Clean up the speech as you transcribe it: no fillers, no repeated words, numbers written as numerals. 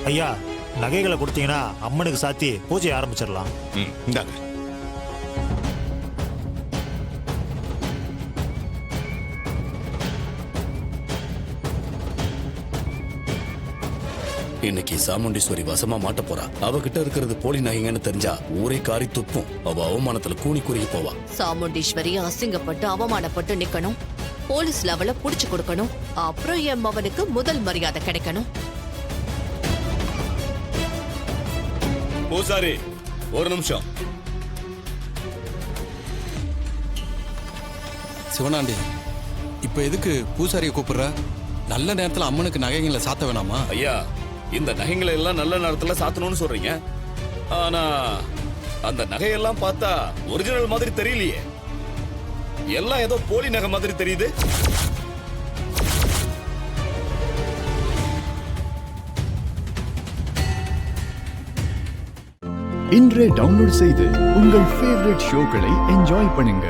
ஐயா, நகைகளை கொடுத்தீங்கன்னா அம்மனுக்கு சாத்தி பூஜை ஆரம்பிச்சிடலாம். இந்தாங்க. இன்னைக்கு சாமுண்டீஸ்வரி வசமா மாட்ட போறா. அவகிட்ட இருக்கிறது போலி நகைங்கன்னு தெரிஞ்சா ஊரே காரி துப்பும். அவ அவமானத்துல கூனி குறுகி போவா. சாமுண்டீஸ்வரி அசிங்கப்பட்டு அவமானப்பட்டு நிக்கணும். போலீஸ் லெவல புடிச்சு கொடுக்கணும். அப்புறம் என் மவனுக்கு முதல் மரியாதை கிடைக்கணும். பூசாரி, ஒரு நிமிஷம். சிவனாண்டி, இப்ப எதுக்கு பூசாரியை கூப்பிடுற? நல்ல நேரத்துல அம்மனுக்கு நகைகளை சாத்த வேணாமா? ஐயா, இந்த நகைங்களை எல்லாம் நல்ல நேரத்துல சாத்தணும்னு சொல்றீங்க. ஆனா அந்த நகையெல்லாம் பார்த்தா ஒரிஜினல் மாதிரி தெரியலையே. எல்லாம் ஏதோ போலி நகை மாதிரி தெரியுது. இன்றே டவுன்லோட் செய்து உங்கள் ஃபேவரட் ஷோக்களை என்ஜாய் பண்ணுங்க.